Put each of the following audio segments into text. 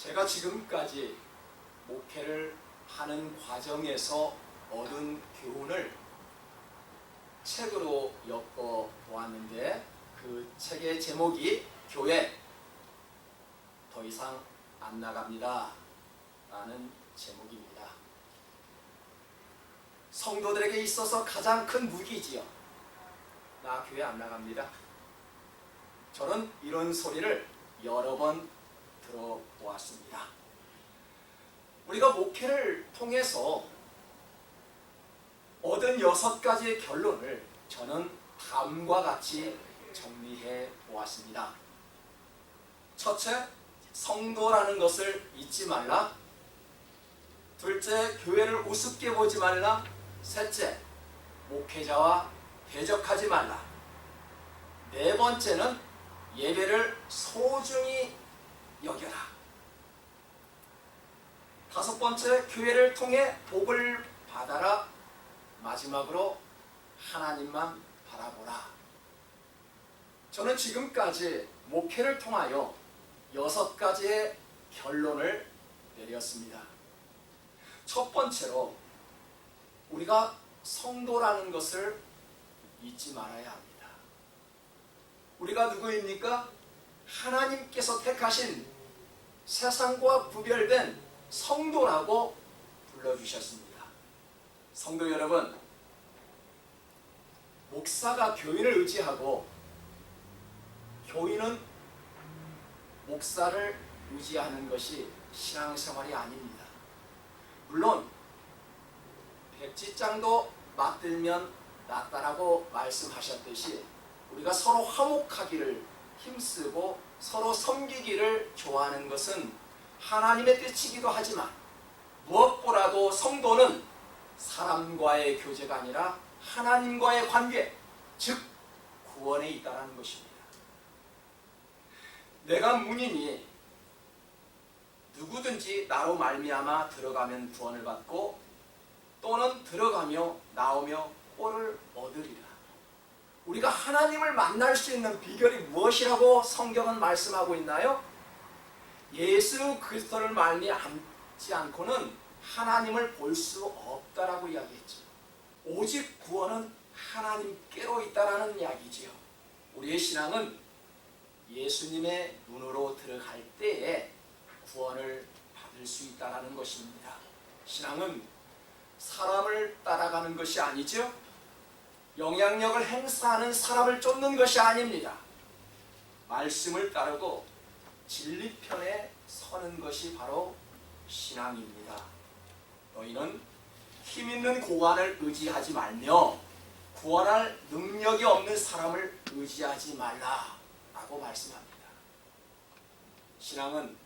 제가 지금까지 목회를 하는 과정에서 얻은 교훈을 책으로 엮어 보았는데, 그 책의 제목이 교회 더 이상 안 나갑니다 라는 제목입니다. 성도들에게 있어서 가장 큰 무기지요. 나 교회 안 나갑니다. 저는 이런 소리를 여러 번 들어보았습니다. 우리가 목회를 통해서 얻은 6가지의 결론을 저는 다음과 같이 정리해 보았습니다. 첫째, 성도라는 것을 잊지 말라. 둘째, 교회를 우습게 보지 말라. 셋째, 목회자와 대적하지 말라. 네 번째는 예배를 소중히 여겨라. 다섯 번째, 교회를 통해 복을 받아라. 마지막으로 하나님만 바라보라. 저는 지금까지 목회를 통하여 6가지의 결론을 내렸습니다. 첫 번째로, 우리가 성도라는 것을 잊지 말아야 합니다. 우리가 누구입니까? 하나님께서 택하신 세상과 구별된 성도라고 불러주셨습니다. 성도 여러분, 목사가 교인을 의지하고 교인은 목사를 의지하는 것이 신앙생활이 아닙니다. 물론 백지장도 맞들면 낫다라고 말씀하셨듯이 우리가 서로 화목하기를 힘쓰고 서로 섬기기를 좋아하는 것은 하나님의 뜻이기도 하지만, 무엇보다도 성도는 사람과의 교제가 아니라 하나님과의 관계, 즉 구원에 있다는 것입니다. 내가 문이니 누구든지 나로 말미암아 들어가면 구원을 받고 또는 들어가며 나오며 꼴을 얻으리라. 우리가 하나님을 만날 수 있는 비결이 무엇이라고 성경은 말씀하고 있나요? 예수 그리스도를 말미암지 않고는 하나님을 볼 수 없다라고 이야기했죠. 오직 구원은 하나님께로 있다라는 이야기지요. 우리의 신앙은 예수님의 눈으로 들어갈 때에 구원을 받을 수 있다라는 것입니다. 신앙은 사람을 따라가는 것이 아니죠. 영향력을 행사하는 사람을 쫓는 것이 아닙니다. 말씀을 따르고 진리편에 서는 것이 바로 신앙입니다. 너희는 힘있는 고관을 의지하지 말며 구원할 능력이 없는 사람을 의지하지 말라 라고 말씀합니다. 신앙은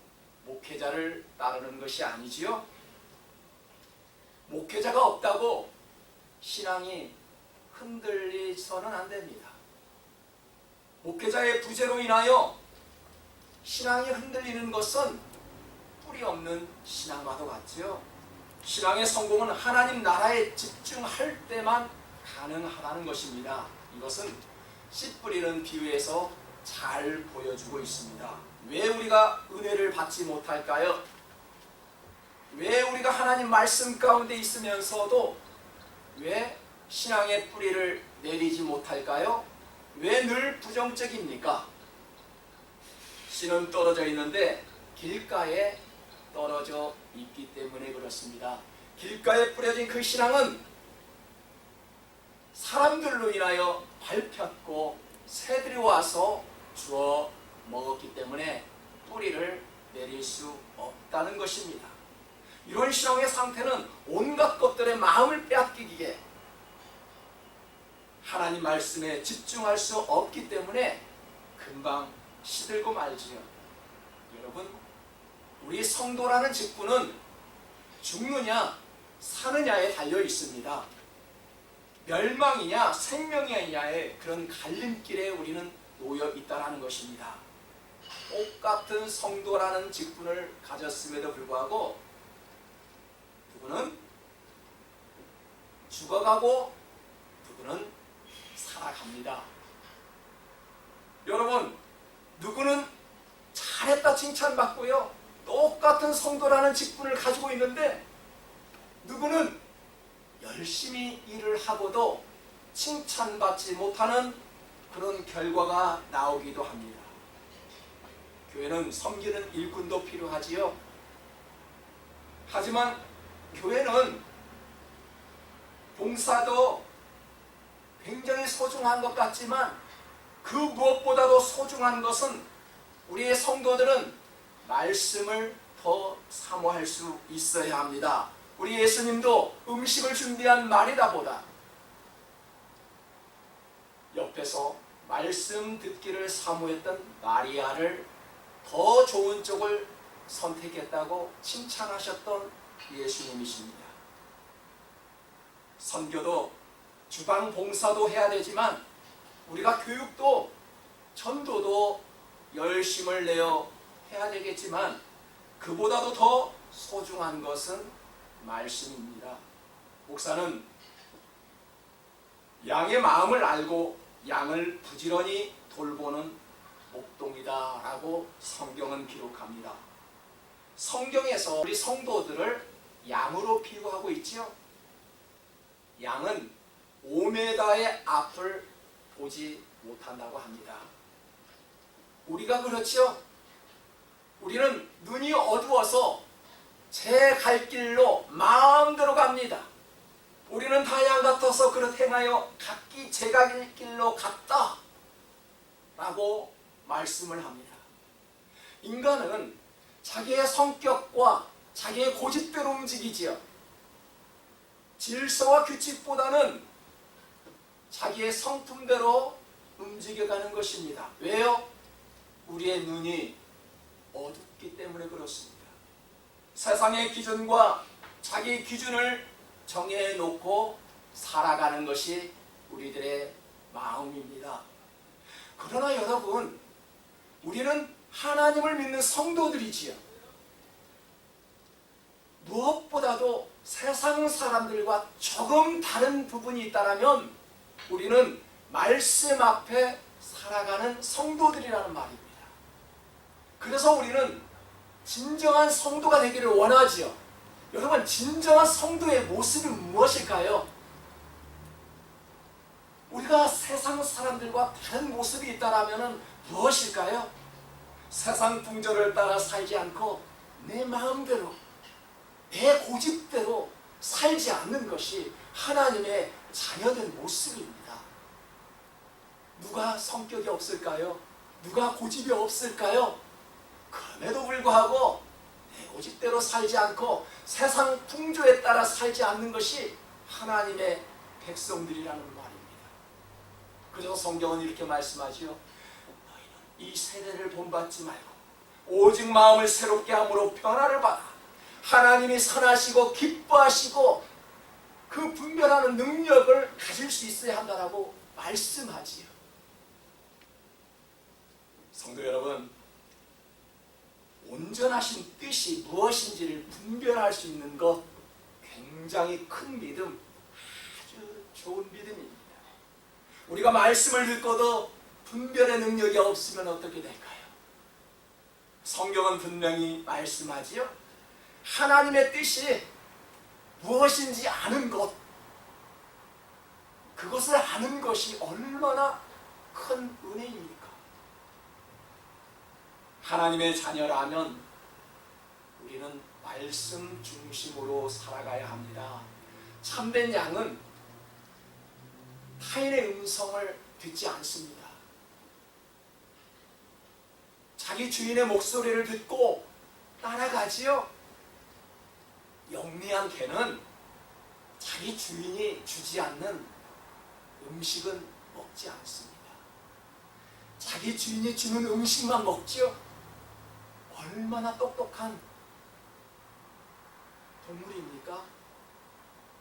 목회자를 따르는 것이 아니지요. 목회자가 없다고 신앙이 흔들리서는 안 됩니다. 목회자의 부재로 인하여 신앙이 흔들리는 것은 뿌리 없는 신앙과도 같지요. 신앙의 성공은 하나님 나라에 집중할 때만 가능하다는 것입니다. 이것은 씨 뿌리는 비유에서 잘 보여주고 있습니다. 왜 우리가 은혜를 받지 못할까요? 왜 우리가 하나님 말씀 가운데 있으면서도 왜 신앙의 뿌리를 내리지 못할까요? 왜 늘 부정적입니까? 씨는 떨어져 있는데 길가에 떨어져 있기 때문에 그렇습니다. 길가에 뿌려진 그 신앙은 사람들로 인하여 밟혔고 새들이 와서 주워 먹었기 때문에 뿌리를 내릴 수 없다는 것입니다. 이런 신앙의 상태는 온갖 것들의 마음을 빼앗기기에 하나님 말씀에 집중할 수 없기 때문에 금방 시들고 말지요. 여러분, 우리 성도라는 직분은 죽느냐 사느냐에 달려 있습니다. 멸망이냐 생명이냐의 그런 갈림길에 우리는 놓여 있다는 것입니다. 똑같은 성도라는 직분을 가졌음에도 불구하고 누구는 죽어가고 누구는 살아갑니다. 여러분, 누구는 잘했다 칭찬받고요, 똑같은 성도라는 직분을 가지고 있는데 누구는 열심히 일을 하고도 칭찬받지 못하는 그런 결과가 나오기도 합니다. 교회는 섬기는 일꾼도 필요하지요. 하지만 교회는 봉사도 굉장히 소중한 것 같지만 그 무엇보다도 소중한 것은 우리의 성도들은 말씀을 더 사모할 수 있어야 합니다. 우리 예수님도 음식을 준비한 마리다 보다 옆에서 말씀 듣기를 사모했던 마리아를 더 좋은 쪽을 선택했다고 칭찬하셨던 예수님이십니다. 선교도 주방 봉사도 해야 되지만 우리가 교육도 전도도 열심을 내어 해야 되겠지만 그보다도 더 소중한 것은 말씀입니다. 목사는 양의 마음을 알고 양을 부지런히 돌보는 목동이다 라고 성경은 기록합니다. 성경에서 우리 성도들을 양으로 비유하고 있지요. 양은 5m의 앞을 보지 못한다고 합니다. 우리가 그렇죠. 우리는 눈이 어두워서 제 갈 길로 마음대로 갑니다. 우리는 다 양 같아서 그렇게 행하여 각기 제가 갈 길로 갔다 라고 말씀을 합니다. 인간은 자기의 성격과 자기의 고집대로 움직이지요. 질서와 규칙보다는 자기의 성품대로 움직여가는 것입니다. 왜요? 우리의 눈이 어둡기 때문에 그렇습니다. 세상의 기준과 자기 기준을 정해놓고 살아가는 것이 우리들의 마음입니다. 그러나 여러분, 우리는 하나님을 믿는 성도들이지요. 무엇보다도 세상 사람들과 조금 다른 부분이 있다면 우리는 말씀 앞에 살아가는 성도들이라는 말입니다. 그래서 우리는 진정한 성도가 되기를 원하지요. 여러분, 진정한 성도의 모습이 무엇일까요? 우리가 세상 사람들과 다른 모습이 있다면 무엇일까요? 세상 풍조를 따라 살지 않고 내 마음대로 내 고집대로 살지 않는 것이 하나님의 자녀된 모습입니다. 누가 성격이 없을까요? 누가 고집이 없을까요? 그럼에도 불구하고 내 고집대로 살지 않고 세상 풍조에 따라 살지 않는 것이 하나님의 백성들이라는 말입니다. 그래서 성경은 이렇게 말씀하지요. 너희는 이 세대를 본받지 말고 오직 마음을 새롭게 함으로 변화를 받아 하나님이 선하시고 기뻐하시고 그 분별하는 능력을 가질 수 있어야 한다라고 말씀하지요. 성도 여러분, 온전하신 뜻이 무엇인지를 분별할 수 있는 것 굉장히 큰 믿음, 아주 좋은 믿음입니다. 우리가 말씀을 듣고도 분별의 능력이 없으면 어떻게 될까요? 성경은 분명히 말씀하지요. 하나님의 뜻이 무엇인지 아는 것, 그것을 아는 것이 얼마나 큰 은혜입니까? 하나님의 자녀라면 우리는 말씀 중심으로 살아가야 합니다. 참된 양은 타인의 음성을 듣지 않습니다. 자기 주인의 목소리를 듣고 따라가지요. 영리한 개는 자기 주인이 주지 않는 음식은 먹지 않습니다. 자기 주인이 주는 음식만 먹지요. 얼마나 똑똑한 동물입니까?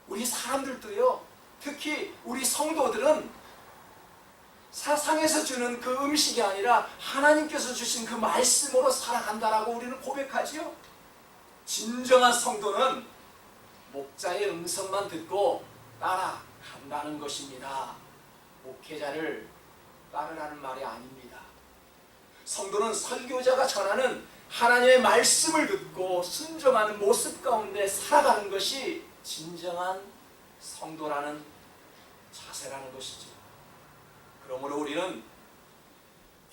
우리 사람들도요, 특히 우리 성도들은 세상에서 주는 그 음식이 아니라 하나님께서 주신 그 말씀으로 살아간다라고 우리는 고백하지요. 진정한 성도는 목자의 음성만 듣고 따라간다는 것입니다. 목회자를 따르라는 말이 아닙니다. 성도는 설교자가 전하는 하나님의 말씀을 듣고 순종하는 모습 가운데 살아가는 것이 진정한 성도라는 자세라는 것이죠. 그러므로 우리는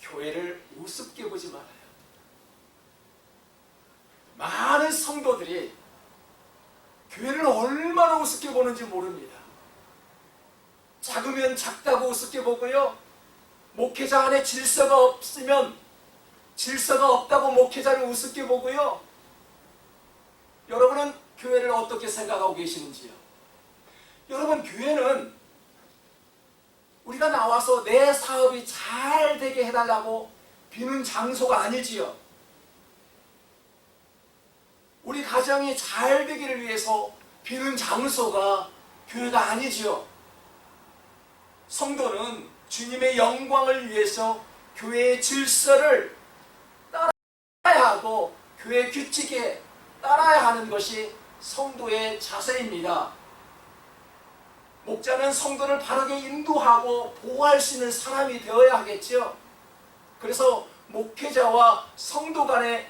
교회를 우습게 보지 말아요. 많은 성도들이 교회를 얼마나 우습게 보는지 모릅니다. 작으면 작다고 우습게 보고요. 목회자 안에 질서가 없으면 질서가 없다고 목회자를 우습게 보고요. 여러분은 교회를 어떻게 생각하고 계시는지요? 여러분, 교회는 우리가 나와서 내 사업이 잘 되게 해달라고 비는 장소가 아니지요. 우리 가정이 잘 되기를 위해서 비는 장소가 교회가 아니지요. 성도는 주님의 영광을 위해서 교회의 질서를 따라야 하고 교회 규칙에 따라야 하는 것이 성도의 자세입니다. 목자는 성도를 바르게 인도하고 보호할 수 있는 사람이 되어야 하겠죠. 그래서 목회자와 성도 간의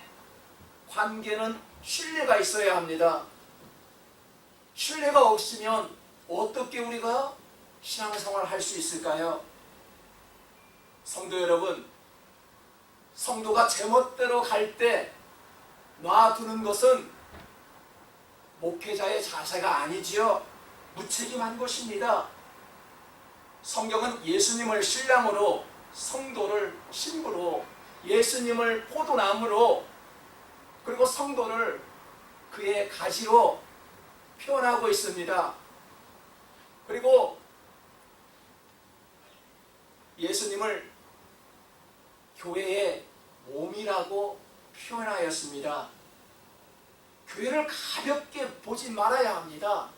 관계는 신뢰가 있어야 합니다. 신뢰가 없으면 어떻게 우리가 신앙생활을 할 수 있을까요? 성도 여러분, 성도가 제멋대로 갈 때 놔두는 것은 목회자의 자세가 아니지요. 무책임한 것입니다. 성경은 예수님을 신랑으로, 성도를 신부로, 예수님을 포도나무로, 그리고 성도를 그의 가지로 표현하고 있습니다. 그리고 예수님을 교회의 몸이라고 표현하였습니다. 교회를 가볍게 보지 말아야 합니다.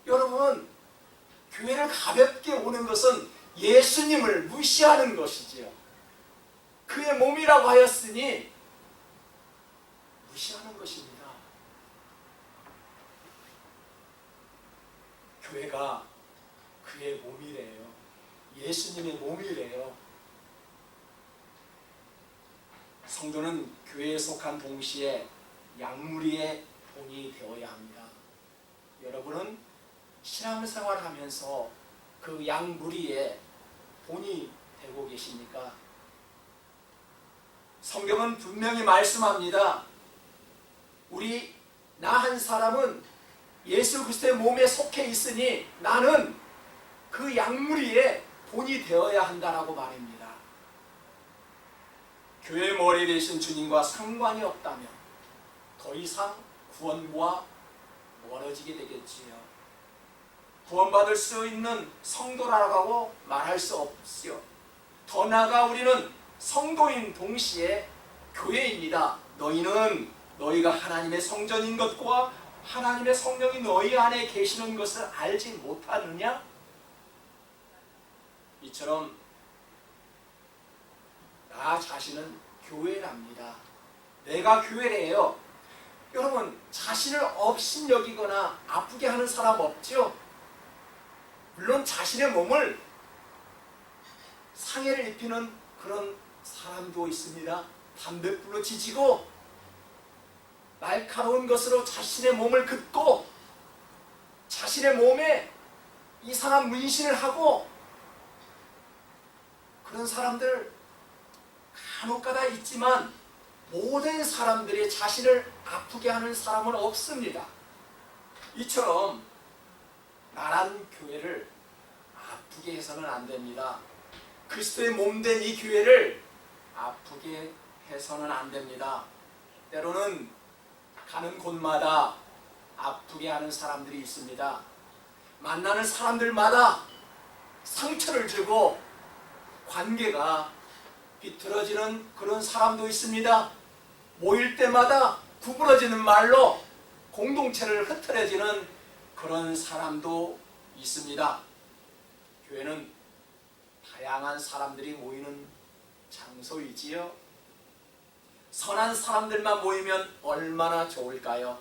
여러분, 교회를 가볍게 보는 것은 예수님을 무시하는 것이지요. 그의 몸이라고 하였으니 무시하는 것입니다. 교회가 그의 몸이래요. 예수님의 몸이래요. 성도는 교회에 속한 동시에 양무리의 본이 되어야 합니다. 여러분은 신앙생활을 하면서 그 양무리의 본이 되고 계십니까? 성경은 분명히 말씀합니다. 나 한 사람은 예수 그리스도의 몸에 속해 있으니 나는 그 양무리의 본이 되어야 한다라고 말입니다. 교회의 머리 되신 주님과 상관이 없다면 더 이상 구원과 멀어지게 되겠지요. 구원받을 수 있는 성도라고 말할 수 없지요. 더 나아가 우리는 성도인 동시에 교회입니다. 너희가 하나님의 성전인 것과 하나님의 성령이 너희 안에 계시는 것을 알지 못하느냐? 이처럼 나 자신은 교회랍니다. 내가 교회래요. 여러분, 자신을 업신여기거나 아프게 하는 사람 없죠? 물론 자신의 몸을 상해를 입히는 그런 사람도 있습니다. 담뱃불로 지지고 날카로운 것으로 자신의 몸을 긋고 자신의 몸에 이상한 문신을 하고 그런 사람들 간혹가다 있지만 모든 사람들이 자신을 아프게 하는 사람은 없습니다. 이처럼 나란 교회를 아프게 해서는 안 됩니다. 그리스도의 몸된 이 교회를 아프게 해서는 안 됩니다. 때로는 가는 곳마다 아프게 하는 사람들이 있습니다. 만나는 사람들마다 상처를 주고 관계가 비틀어지는 그런 사람도 있습니다. 모일 때마다 구부러지는 말로 공동체를 흐트러지는 그런 사람도 있습니다. 교회는 다양한 사람들이 모이는 장소이지요. 선한 사람들만 모이면 얼마나 좋을까요?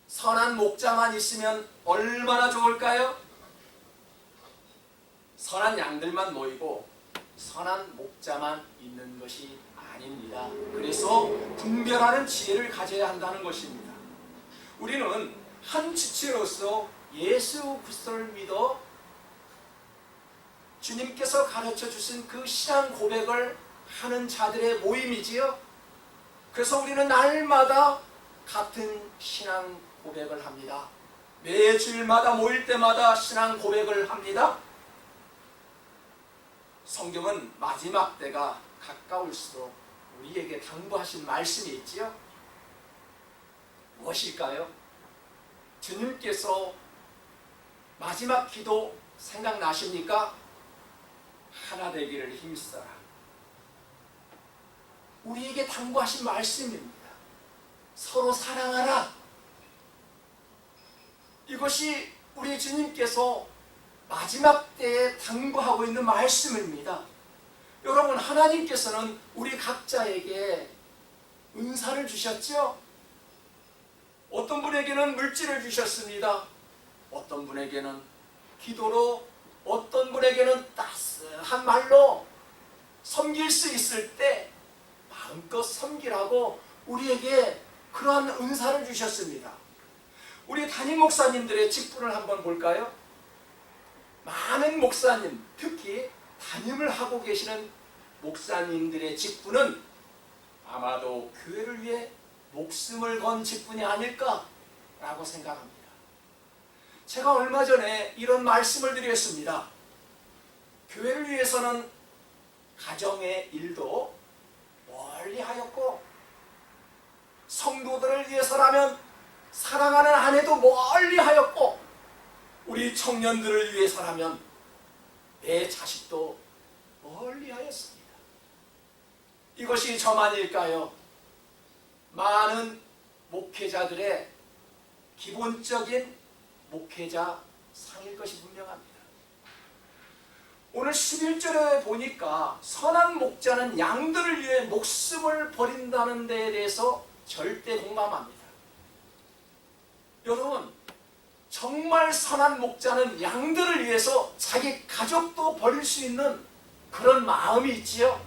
선한 목자만 있으면 얼마나 좋을까요? 선한 양들만 모이고 선한 목자만 있는 것이 아닙니다. 그래서 분별하는 지혜를 가져야 한다는 것입니다. 우리는 한 지체로서 예수 그리스도를 믿어 주님께서 가르쳐 주신 그 신앙 고백을 하는 자들의 모임이지요. 그래서 우리는 날마다 같은 신앙 고백을 합니다. 매 주일마다 모일 때마다 신앙 고백을 합니다. 성경은 마지막 때가 가까울수록 우리에게 당부하신 말씀이 있지요. 무엇일까요? 주님께서 마지막 기도 생각나십니까? 하나 되기를 힘써라. 우리에게 당부하신 말씀입니다. 서로 사랑하라. 이것이 우리 주님께서 마지막 때에 당부하고 있는 말씀입니다. 여러분, 하나님께서는 우리 각자에게 은사를 주셨죠? 어떤 분에게는 물질을 주셨습니다. 어떤 분에게는 기도로, 어떤 분에게는 따스한 말로 섬길 수 있을 때 마음껏 섬기라고 우리에게 그러한 은사를 주셨습니다. 우리 담임 목사님들의 직분을 한번 볼까요? 많은 목사님, 특히 담임을 하고 계시는 목사님들의 직분은 아마도 교회를 위해 목숨을 건 직분이 아닐까라고 생각합니다. 제가 얼마 전에 이런 말씀을 드렸습니다. 교회를 위해서는 가정의 일도 멀리 하였고, 성도들을 위해서라면 사랑하는 아내도 멀리 하였고, 우리 청년들을 위해서라면 내 자식도 멀리 하였습니다. 이것이 저만일까요? 많은 목회자들의 기본적인 목회자 상일 것이 분명합니다. 오늘 11절에 보니까 선한 목자는 양들을 위해 목숨을 버린다는 데에 대해서 절대 공감합니다. 여러분, 정말 선한 목자는 양들을 위해서 자기 가족도 버릴 수 있는 그런 마음이 있지요.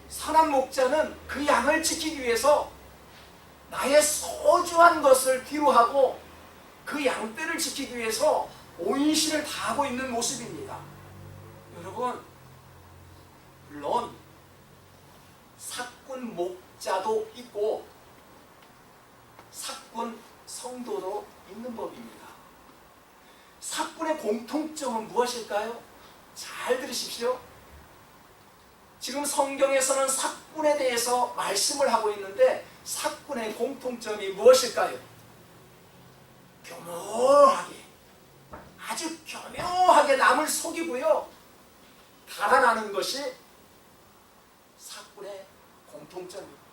선한 목자는 그 양을 지키기 위해서 나의 소중한 것을 뒤로하고 그 양떼를 지키기 위해서 온신을 다하고 있는 모습입니다. 여러분, 물론 사꾼 목자도 있고 사꾼 성도도 있는 법입니다. 사꾼의 공통점은 무엇일까요? 잘 들으십시오. 지금 성경에서는 사꾼에 대해서 말씀을 하고 있는데 사꾼의 공통점이 무엇일까요? 교묘하게, 아주 교묘하게 남을 속이고요, 달아나는 것이 사꾼의 공통점입니다.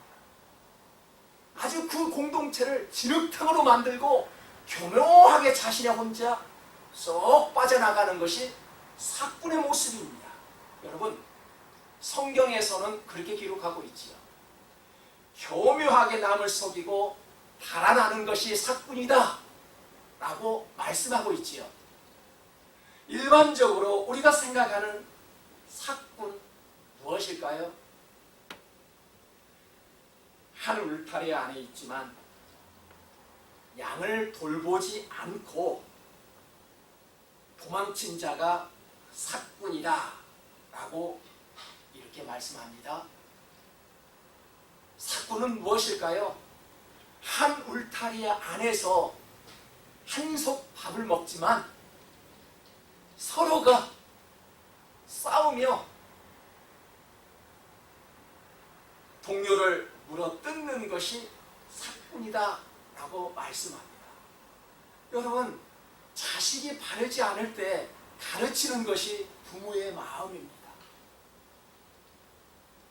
아주 그 공동체를 진흙탕으로 만들고 교묘하게 자신의 혼자 쏙 빠져나가는 것이 사꾼의 모습입니다. 여러분, 성경에서는 그렇게 기록하고 있지요. 교묘하게 남을 속이고 달아나는 것이 사꾼이다 라고 말씀하고 있지요. 일반적으로 우리가 생각하는 사꾼 무엇일까요? 한 울타리 안에 있지만 양을 돌보지 않고 도망친 자가 사꾼이다 라고 이렇게 말씀합니다. 사꾼은 무엇일까요? 한 울타리 안에서 한솥 밥을 먹지만 서로가 싸우며 동료를 물어뜯는 것이 사꾼이다 라고 말씀합니다. 여러분, 자식이 바르지 않을 때 가르치는 것이 부모의 마음입니다.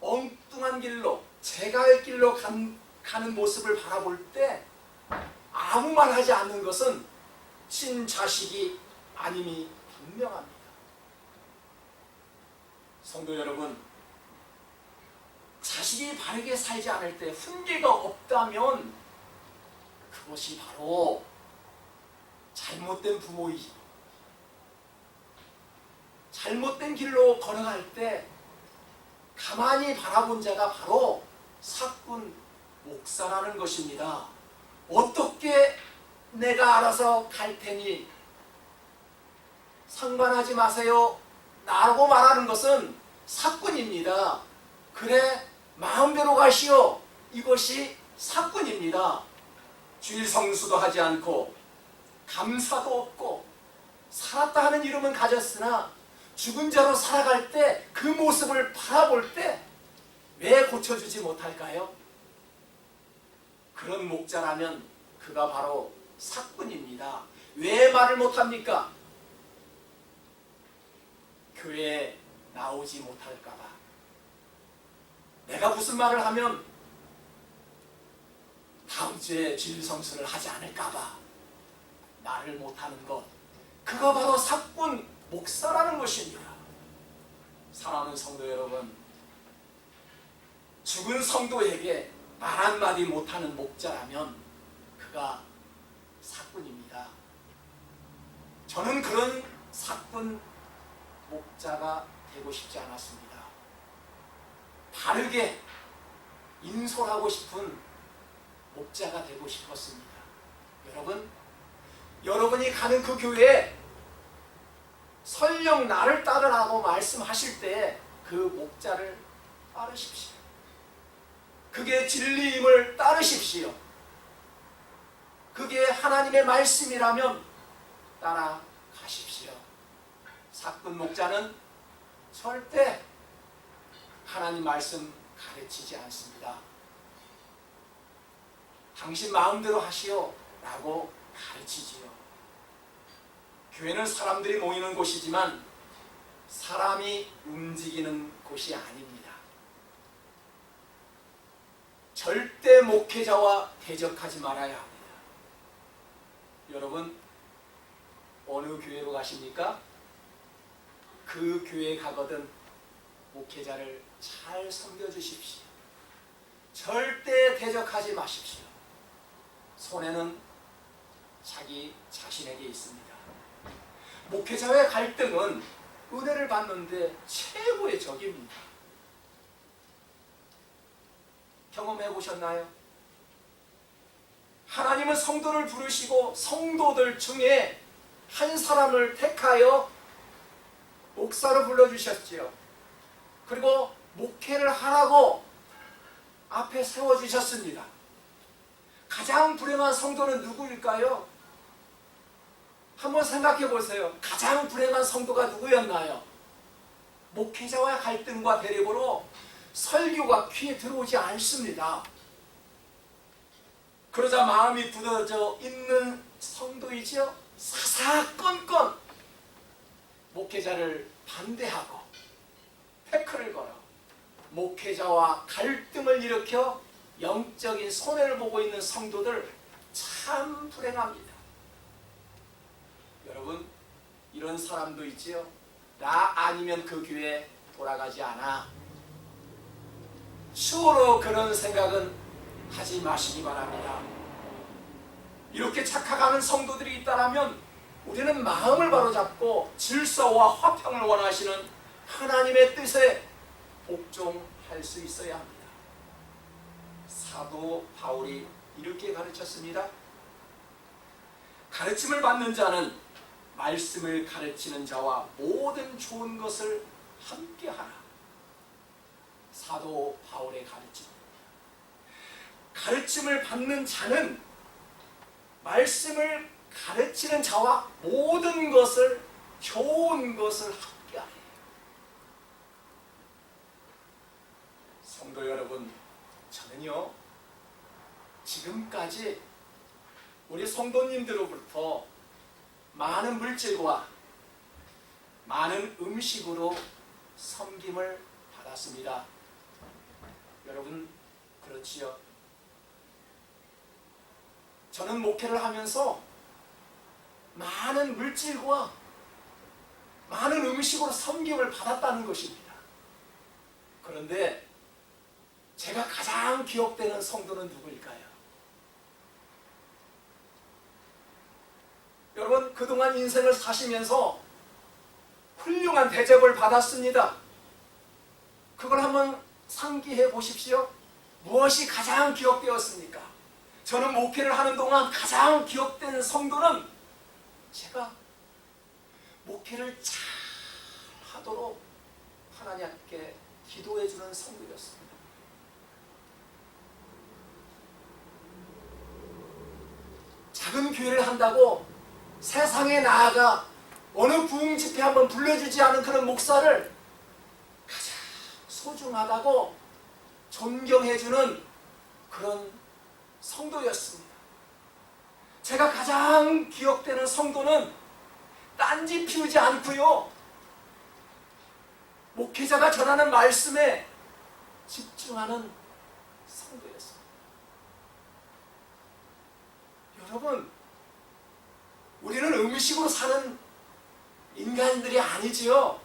엉뚱한 길로, 제갈 길로 가는 모습을 바라볼 때 아무 말 하지 않는 것은 친자식이 아님이 분명합니다. 성도 여러분, 자식이 바르게 살지 않을 때 훈계가 없다면 그것이 바로 잘못된 부모이죠. 잘못된 길로 걸어갈 때 가만히 바라본 자가 바로 사꾼 목사라는 것입니다. 어떻게 내가 알아서 갈 테니 상관하지 마세요 라고 말하는 것은 사꾼입니다. 그래 마음대로 가시오, 이것이 사꾼입니다. 주일 성수도 하지 않고 감사도 없고 살았다 하는 이름은 가졌으나 죽은 자로 살아갈 때 그 모습을 바라볼 때 왜 고쳐주지 못할까요? 그런 목자라면 그가 바로 사꾼입니다. 왜 말을 못합니까? 교회에 나오지 못할까봐. 내가 무슨 말을 하면 다음 주에 주일성수를 하지 않을까봐 말을 못하는 것, 그거 바로 사꾼 목사라는 것입니다. 사랑하는 성도 여러분, 죽은 성도에게 말 한마디 못하는 목자라면 그가 사꾼입니다. 저는 그런 사꾼 목자가 되고 싶지 않았습니다. 바르게 인솔하고 싶은 목자가 되고 싶었습니다. 여러분이 가는 그 교회에 설령 나를 따르라고 말씀하실 때 그 목자를 따르십시오. 그게 진리임을 따르십시오. 그게 하나님의 말씀이라면 따라가십시오. 사꾼 목자는 절대 하나님 말씀 가르치지 않습니다. 당신 마음대로 하시오 라고 가르치지요. 교회는 사람들이 모이는 곳이지만 사람이 움직이는 곳이 아닙니다. 절대 목회자와 대적하지 말아야 합니다. 여러분, 어느 교회로 가십니까? 그 교회에 가거든 목회자를 잘 섬겨주십시오. 절대 대적하지 마십시오. 손해는 자기 자신에게 있습니다. 목회자와의 갈등은 은혜를 받는데 최고의 적입니다. 경험해 보셨나요? 하나님은 성도를 부르시고 성도들 중에 한 사람을 택하여 목사로 불러주셨지요. 그리고 목회를 하라고 앞에 세워주셨습니다. 가장 불행한 성도는 누구일까요? 한번 생각해 보세요. 가장 불행한 성도가 누구였나요? 목회자와 갈등과 대립으로 설교가 귀에 들어오지 않습니다. 그러자 마음이 굳어져 있는 성도이지요. 사사건건 목회자를 반대하고 태클을 걸어 목회자와 갈등을 일으켜 영적인 손해를 보고 있는 성도들 참 불행합니다. 여러분, 이런 사람도 있지요. 나 아니면 그 교회 돌아가지 않아. 추후로 그런 생각은 하지 마시기 바랍니다. 이렇게 착각하는 성도들이 있다면 우리는 마음을 바로잡고 질서와 화평을 원하시는 하나님의 뜻에 복종할 수 있어야 합니다. 사도 바울이 이렇게 가르쳤습니다. 가르침을 받는 자는 말씀을 가르치는 자와 모든 좋은 것을 함께하라. 사도 바울의 가르침. 가르침을 받는 자는 말씀을 가르치는 자와 모든 것을, 좋은 것을 함께하라. 성도 여러분, 저는요 지금까지 우리 성도님들로부터 많은 물질과 많은 음식으로 섬김을 받았습니다. 여러분 그렇지요? 저는 목회를 하면서 많은 물질과 많은 음식으로 섬김을 받았다는 것입니다. 그런데 제가 가장 기억되는 성도는 누구일까요? 여러분, 그동안 인생을 사시면서 훌륭한 대접을 받았습니다. 그걸 한번 상기해 보십시오. 무엇이 가장 기억되었습니까? 저는 목회를 하는 동안 가장 기억된 성도는 제가 목회를 잘 하도록 하나님께 기도해 주는 성도였습니다. 작은 교회를 한다고 세상에 나아가 어느 부흥 집회 한번 불러주지 않은 그런 목사를 가장 소중하다고 존경해주는 그런 성도였습니다. 제가 가장 기억되는 성도는 딴지 피우지 않고요, 목회자가 전하는 말씀에 집중하는 성도였습니다. 여러분, 우리는 음식으로 사는 인간들이 아니지요.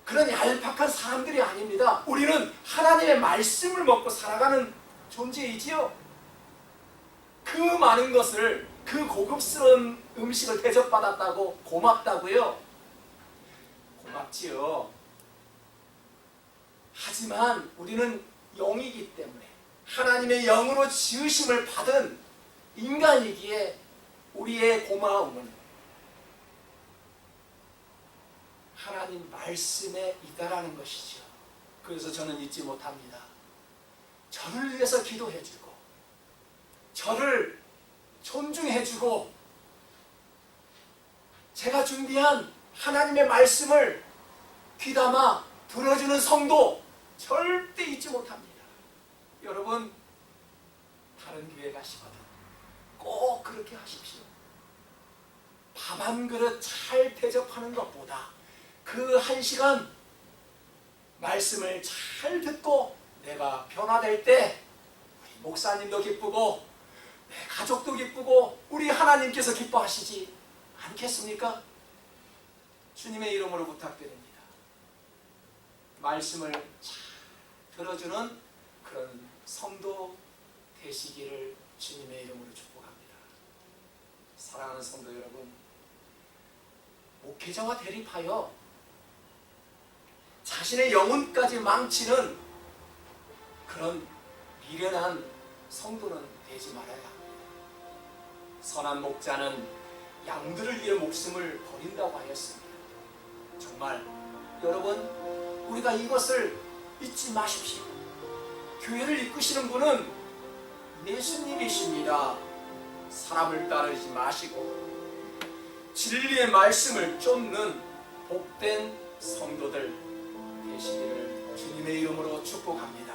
그런 얄팍한 사람들이 아닙니다. 우리는 하나님의 말씀을 먹고 살아가는 존재이지요. 그 많은 것을, 그 고급스러운 음식을 대접받았다고 고맙다고요? 고맙지요. 하지만 우리는 영이기 때문에, 하나님의 영으로 지으심을 받은 인간이기에 우리의 고마움은 하나님 말씀에 있다라는 것이죠. 그래서 저는 잊지 못합니다. 저를 위해서 기도해주고, 저를 존중해주고, 제가 준비한 하나님의 말씀을 귀담아 들어주는 성도 절대 잊지 못합니다. 여러분, 다른 교회 가시거든 꼭 그렇게 하십시오. 밥 한 그릇 잘 대접하는 것보다 그 한 시간 말씀을 잘 듣고 내가 변화될 때 우리 목사님도 기쁘고 내 가족도 기쁘고 우리 하나님께서 기뻐하시지 않겠습니까? 주님의 이름으로 부탁드립니다. 말씀을 잘 들어주는 그런 성도 되시기를 주님의 이름으로 축복합니다. 사랑하는 성도 여러분, 목회자와 대립하여 자신의 영혼까지 망치는 그런 미련한 성도는 되지 말아야 합니다. 선한 목자는 양들을 위해 목숨을 버린다고 하였습니다. 정말 여러분, 우리가 이것을 잊지 마십시오. 교회를 이끄시는 분은 예수님이십니다. 사람을 따르지 마시고 진리의 말씀을 쫓는 복된 성도들 되시기를 주님의 이름으로 축복합니다.